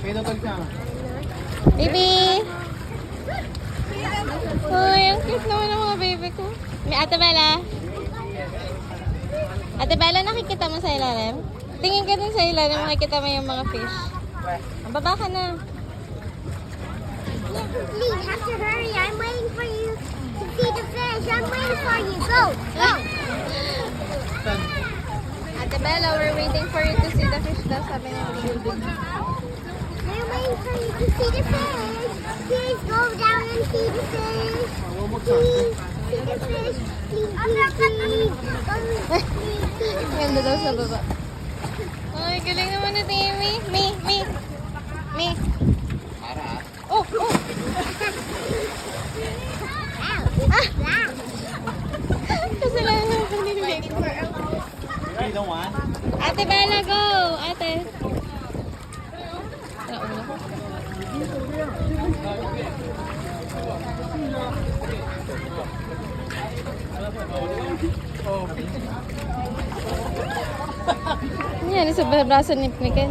Baby! Uy, ang cute naman ng mga baby ko. May Ate Bella. Ate Bella, nakikita mo sa ilalim? Tingin ka dun sa ilalim, makikita mo yung mga fish. Ang baba ka na. Please, have to hurry. I'm waiting for you to see the fish. I'm waiting for you. Go, go. Ate Bella, we're waiting for you to see the fish daw, sabi ni Baby. I'm waiting for you to see the fish. Please go down and see the fish. Please, see the fish. Please, please, please. Ganda daw sa baba. Ay, galing naman ni Timmy. Me. Oh! Kasalanan ko ni Vic. You don't want? Ate Bella, go! Ate. Nauna. Ano yan? Sa braso ni Ken.